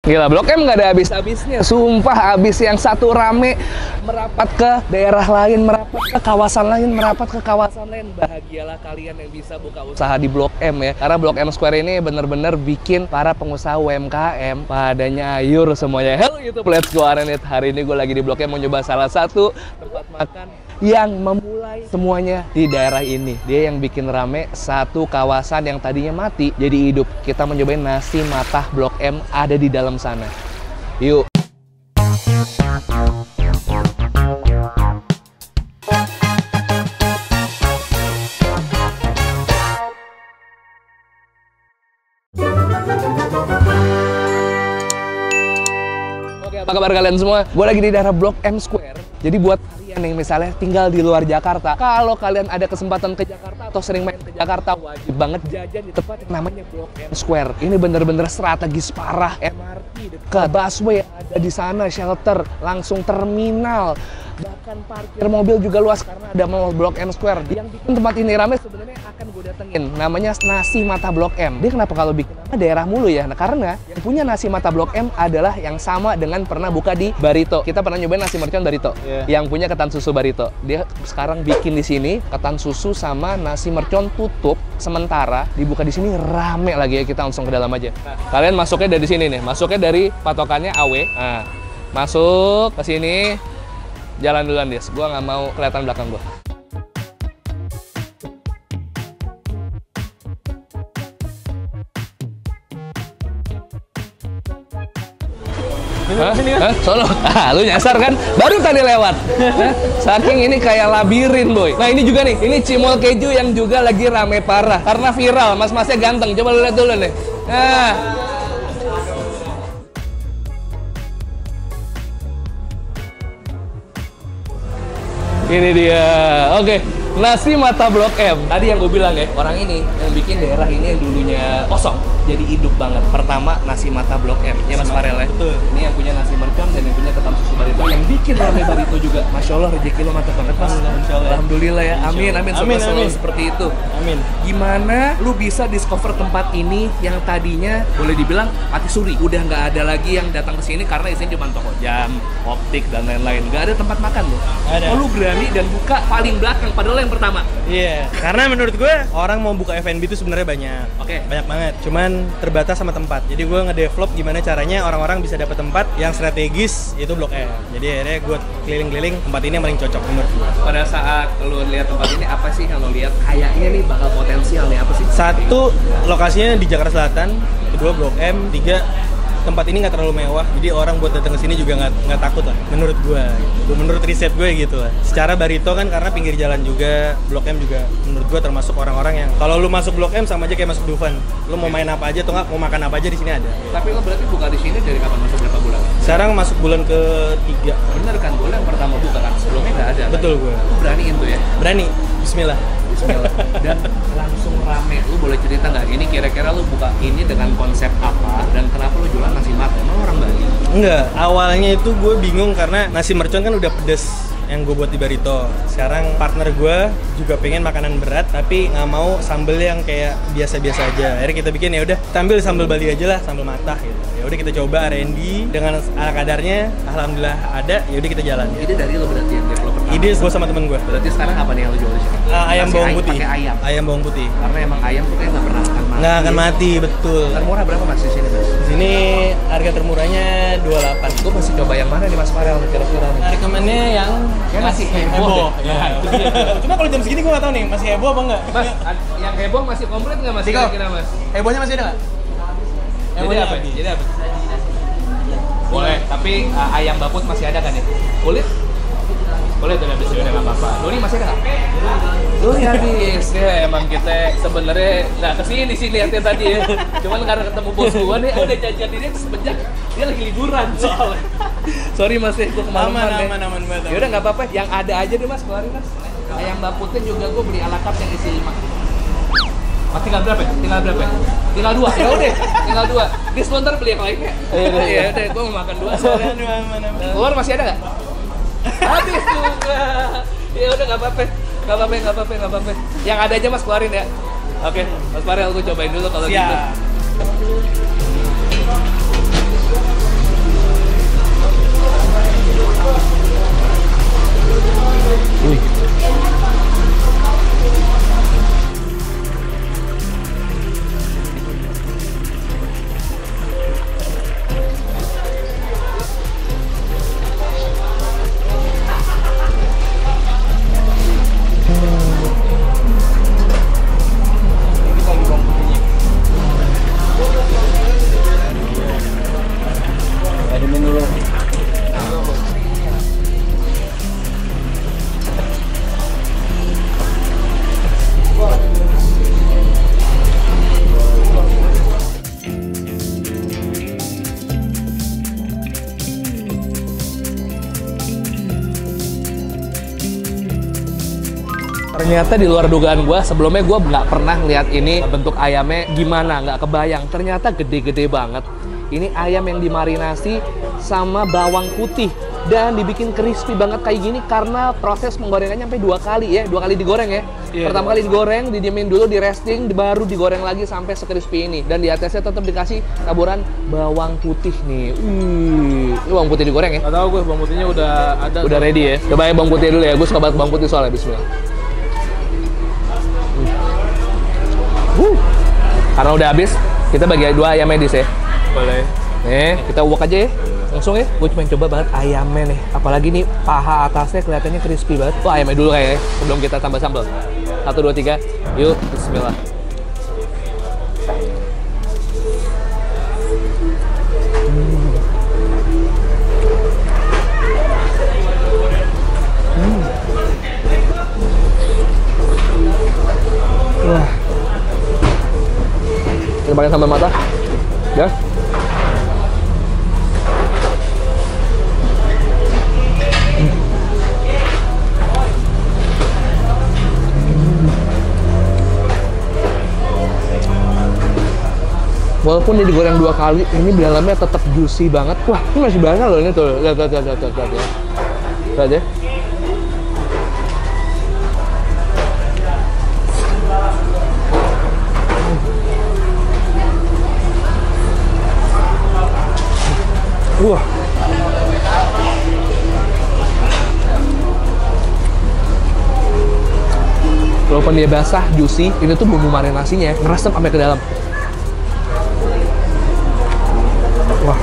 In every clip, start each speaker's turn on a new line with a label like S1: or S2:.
S1: Gila, Blok M nggak ada habis-habisnya. Sumpah, habis yang satu rame merapat ke daerah lain, merapat ke kawasan lain, merapat ke kawasan lain. Bahagialah kalian yang bisa buka usaha di Blok M ya. Karena Blok M Square ini bener-bener bikin para pengusaha UMKM pada nyayur semuanya. Hello YouTube, let's go Arenit. Hari ini gue lagi di Blok M mau nyoba salah satu tempat makan yang memulai semuanya di daerah ini. Dia yang bikin rame satu kawasan yang tadinya mati jadi hidup. Kita mencobain nasi matah Blok M ada di dalam sana. Yuk. Oke, apa kabar kalian semua? Gue lagi di daerah Blok M Square. Jadi buat kalian yang misalnya tinggal di luar Jakarta, kalau kalian ada kesempatan ke Jakarta atau sering main ke Jakarta, wajib banget jajan di tempat yang namanya Blok M Square. Ini bener-bener strategis parah, MRT dekat, busway ada di sana, shelter, langsung terminal, bahkan parkir mobil juga luas karena ada mall Blok M Square. Yang bikin tempat ini ramai sebenarnya akan gue datengin, namanya Nasi Mata Blok M. Dia kenapa kalau bikin nama daerah mulu ya? Nah, karena yang punya Nasi Mata Blok M adalah yang sama dengan pernah buka di Barito. Kita pernah nyobain nasi mercon Barito, yang punya ketan susu Barito. Dia sekarang bikin di sini ketan susu sama nasi mercon tutup sementara, dibuka di sini rame lagi ya. Kita langsung ke dalam aja. Nah, kalian masuknya dari sini nih, masuknya dari patokannya AW. Nah, masuk ke sini, jalan duluan Des. Gua nggak mau kelihatan belakang gua. Hah? Sono? Lu nyasar kan? Baru tadi lewat. Saking ini kayak labirin, boy. Nah, ini juga nih. Ini cimol keju yang juga lagi rame parah. Karena viral, mas-masnya ganteng. Coba lu lihat dulu nih. Nah. Ini dia. Oke. Nasi Mata Blok M. Tadi yang gue bilang ya, orang ini yang bikin daerah ini yang dulunya kosong jadi hidup banget. Pertama, Nasi Mata Blok M. Ya Mas Farel ya. Betul. Ini yang punya nasi mercon dan yang punya ketan susu Barito. Yang bikin rame Barito juga. Masya Allah, rezeki lo mantap banget Mas. Alhamdulillah ya. Amin, amin. Semoga selalu seperti itu. Amin. Gimana lu bisa discover tempat ini yang tadinya boleh dibilang mati suri. Udah nggak ada lagi yang datang ke sini karena isinya cuma toko jam, optik dan lain-lain. Nggak ada tempat makan lo. Oh, lu berani dan buka paling belakang padahal yang pertama.
S2: Iya, karena menurut gue orang mau buka F&B itu sebenarnya banyak. Banyak banget. Cuman terbatas sama tempat. Jadi gue ngedevelop gimana caranya orang-orang bisa dapat tempat yang strategis, itu Blok M. Jadi akhirnya gue keliling-keliling tempat ini yang paling cocok menurut gue.
S1: Pada saat lo lihat tempat ini, apa sih yang lo lihat kayaknya nih bakal potensial nih, apa sih?
S2: Satu, lokasinya di Jakarta Selatan. Kedua, Blok M. Tiga, tempat ini nggak terlalu mewah, jadi orang buat datang ke sini juga nggak takut lah, menurut gue, gitu. Menurut riset gue gitu lah. Secara Barito kan karena pinggir jalan juga, Blok M juga menurut gue termasuk orang-orang yang kalau lu masuk Blok M sama aja kayak masuk Dufan, lu mau main apa aja atau nggak mau makan apa aja di sini ada.
S1: Tapi lo berarti buka di sini dari kapan, masuk berapa bulan?
S2: Sekarang masuk bulan ke-3.
S1: Bener kan, bulan pertama buka kan, sebelumnya nggak ada.
S2: Betul kan?
S1: Gue. Lu beraniin tuh ya?
S2: Berani, Bismillah.
S1: Dan langsung rame. Lu boleh cerita nggak ini kira-kira lu buka ini dengan konsep apa dan kenapa lu jualan nasi mata? Emang orang Bali?
S2: Enggak, awalnya itu gue bingung karena nasi mercon kan udah pedes yang gue buat di Barito. Sekarang partner gue juga pengen makanan berat tapi nggak mau sambel yang kayak biasa-biasa aja. Akhirnya kita bikin ya udah, kita ambil sambal Bali aja lah, sambal matah gitu. Ya udah kita coba R&D dengan ala kadarnya, alhamdulillah ada. Ya udah kita jalan.
S1: Ide dari lo berarti yang developer?
S2: Ide gue sama temen gue.
S1: Berarti sekarang apa nih yang lo jual di sini?
S2: Ayam bawang putih.
S1: Pakai ayam.
S2: Ayam bawang putih.
S1: Karena emang ayam tuh kayak nggak pernah akan mati.
S2: Nggak akan mati, betul.
S1: Termurah berapa Mas di sini, Mas?
S2: Di sini harga termurahnya 28.
S1: Gue masih coba yang mana nih Mas Farel kira-kira?
S2: Rekomennya yang
S1: masih heboh.
S2: Ya, itu dia. Cuma kalau jam segini gue nggak tahu nih masih heboh apa enggak.
S1: Mas, yang heboh masih komplit nggak Mas? Kira-kira Mas?
S2: Hebohnya masih ada nggak?
S1: Jadi apa? Jadi apa? Boleh, tapi ayam baput masih ada kan ya? Kulit? Boleh tuh habis udah nggak apa-apa. Doni masih ada nggak? Doni habis. Ya emang kita sebenarnya nggak kesini sih lihatnya tadi ya. Cuman karena ketemu bos gua nih, udah jajan ini semenjak dia lagi liburan soalnya. Sorry Mas, gue kemalaman.
S2: Aman banget.
S1: Yaudah nggak apa-apa, yang ada aja deh Mas, keluarin Mas. Ayam baputnya juga gue beli ala kap yang isi 5. Mas tinggal berapa ya? Tinggal 2. Ya udah, tinggal 2. Diskon ntar beli yang lainnya. Iya udah, gue mau makan 2 soalnya. Keluar masih ada nggak? Habis juga. Ya udah nggak apa-apa. Yang ada aja Mas keluarin ya. Oke, Mas Farel gue cobain dulu kalau gitu. Ternyata di luar dugaan gue, sebelumnya gue nggak pernah lihat ini bentuk ayamnya gimana, nggak kebayang. Ternyata gede-gede banget. Ini ayam yang dimarinasi sama bawang putih dan dibikin crispy banget kayak gini karena proses penggorengannya sampai 2 kali ya, 2 kali digoreng ya. Pertama kali digoreng, didiemin dulu, di resting, baru digoreng lagi sampai sekrispy ini. Dan di atasnya tetap dikasih taburan bawang putih nih. Ini bawang putih digoreng ya?
S2: Gak tau gue, bawang putihnya udah ada.
S1: Udah ready ya? Coba ya bawang putih dulu ya, gue suka banget bawang putih soalnya, bismillah. Karena udah habis, kita bagi 2 ayam medis ya.
S2: Boleh.
S1: Nih, kita uwak aja ya. Langsung ya. Gue cuma coba banget ayamnya nih. Apalagi nih paha atasnya kelihatannya crispy banget. Tuh ayamnya dulu kayaknya sebelum kita tambah sambal. 1, 2, 3. Yuk, bismillah. Wah. Kita pakai sambal mata. Ya. Walaupun ini digoreng 2 kali, ini di dalamnya tetap juicy banget. Wah, ini masih banyak loh ini tuh. Lihat ya. Lihat ya. Wah. Walaupun dia basah, juicy, ini tuh bumbu marinasinya ngeresep sampai ke dalam. Wah.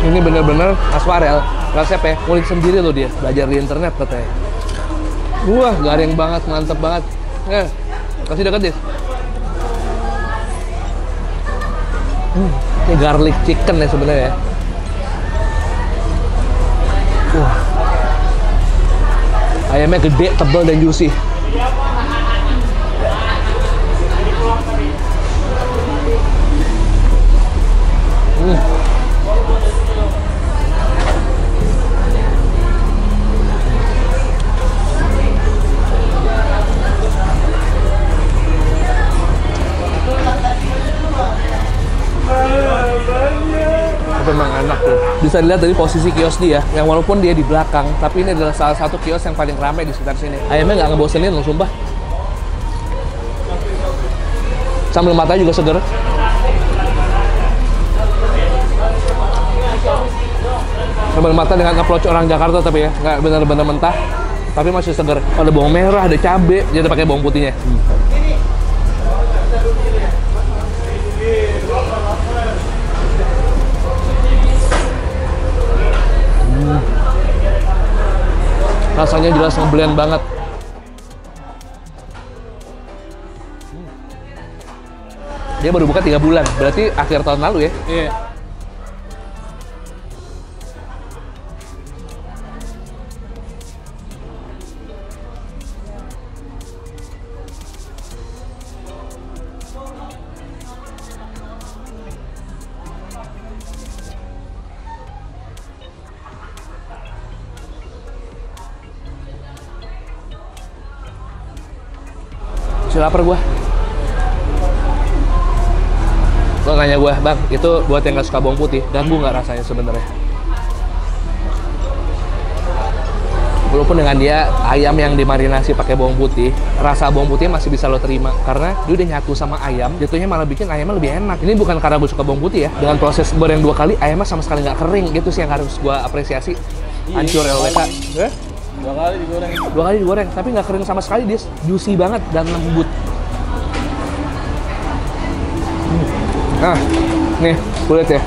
S1: Ini bener-bener Aswarel, resep ya, ngulik sendiri loh dia, belajar di internet katanya. Wah, garing banget, mantep banget. Kasih deket deh. Ini garlic chicken ya sebenarnya ya. Wah. Ayamnya gede, tebal dan juicy. Memang enak tuh. Bisa dilihat dari posisi kios dia, yang walaupun dia di belakang, tapi ini adalah salah satu kios yang paling ramai di sekitar sini. Ayamnya nggak ngebosenin loh, sumpah. Sambal mata juga seger. Sambal mata dengan approach orang Jakarta tapi ya, nggak benar-benar mentah, tapi masih seger. Ada bawang merah, ada cabai, jadi pakai bawang putihnya. Rasanya jelas ngeblend banget. Dia baru buka 3 bulan, berarti akhir tahun lalu ya?
S2: Iya.
S1: Lapar gua. Lo nanya gua, bang, itu buat yang nggak suka bawang putih, ganggu nggak rasanya sebenarnya? Walaupun dengan dia ayam yang dimarinasi pakai bawang putih, rasa bawang putih masih bisa lo terima karena dia udah nyatu sama ayam, jatuhnya malah bikin ayamnya lebih enak. Ini bukan karena gue suka bawang putih ya, dengan proses goreng 2 kali ayamnya sama sekali nggak kering, gitu sih yang harus gua apresiasi. Hancur LWK.
S2: 2 kali digoreng.
S1: 2 kali digoreng, tapi nggak kering sama sekali, dia juicy banget dan lembut. Nah, nih, kulit ya.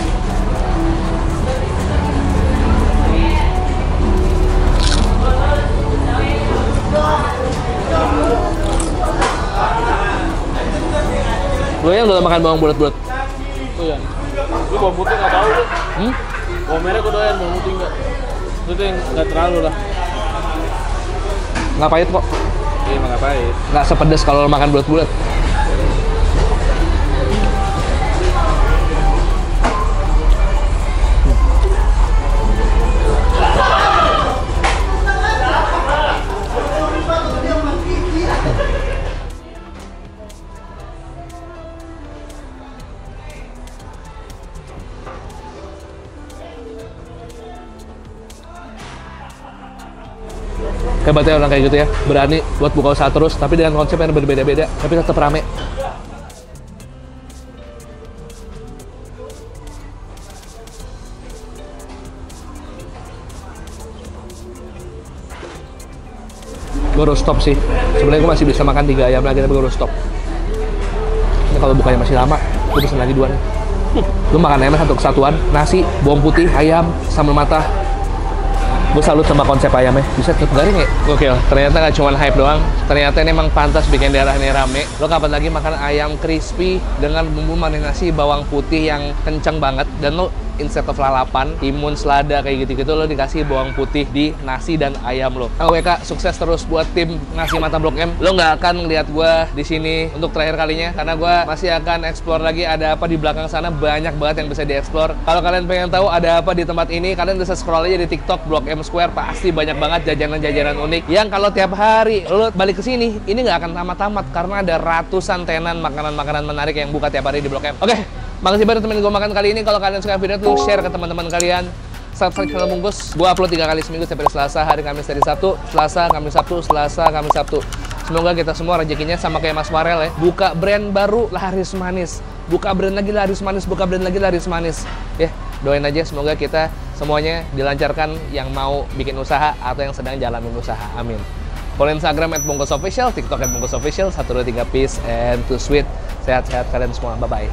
S1: Gue yang udah makan bawang bulat-bulat.
S2: Oh iya. Gue bawang putih nggak tahu tuh. Bawang merah gue doyan, bawang putih nggak. Itu tuh yang nggak terlalu lah.
S1: Nggak pahit kok.
S2: Iya, emang nggak pahit.
S1: Nggak sepedes kalau lo makan bulat-bulat. Hebatnya orang kayak gitu ya, berani buat buka usaha terus, tapi dengan konsep yang berbeda-beda, tapi tetap rame. Gue harus stop sih. Sebenarnya gue masih bisa makan 3 ayam lagi, tapi gue harus stop. Ini kalau bukanya masih lama, gue pesen lagi 2 nih. Gue makan ayamnya satu kesatuan, nasi, bawang putih, ayam, sambal mata. Gue salut sama konsep ayamnya, bisa tetap garing ya. Gokil, ternyata nggak cuma hype doang, ternyata ini emang pantas bikin daerah ini rame. Lo kapan lagi makan ayam crispy dengan bumbu marinasi bawang putih yang kenceng banget, dan lo instead of lalapan, timun, selada kayak gitu-gitu, lo dikasih bawang putih di nasi dan ayam lo. WK, sukses terus buat tim Nasi Mata Blok M. Lo nggak akan ngeliat gue di sini untuk terakhir kalinya, karena gue masih akan explore lagi ada apa di belakang sana, banyak banget yang bisa dieksplor. Kalau kalian pengen tahu ada apa di tempat ini, kalian bisa scroll aja di TikTok Blok M Square, pasti banyak banget jajanan-jajanan unik yang kalau tiap hari lo balik ke sini, ini nggak akan tamat-tamat karena ada ratusan tenan makanan-makanan menarik yang buka tiap hari di Blok M. Oke. Makasih banget temen gue makan kali ini. Kalau kalian suka video itu, share ke teman-teman kalian. Subscribe channel Bungkus. Gue upload 3 kali seminggu setiap hari Selasa, hari Kamis dari Sabtu, Selasa, Kamis Sabtu, Selasa, Kamis Sabtu. Semoga kita semua rezekinya sama kayak Mas Farel ya. Buka brand baru laris manis. Buka brand lagi laris manis. Buka brand lagi laris manis. Ya, doain aja semoga kita semuanya dilancarkan yang mau bikin usaha atau yang sedang jalanin usaha. Amin. Follow Instagram @bungkusofficial, TikTok @bungkusofficial, 1, 2, 3 peace and to sweet. Sehat-sehat kalian semua. Bye-bye.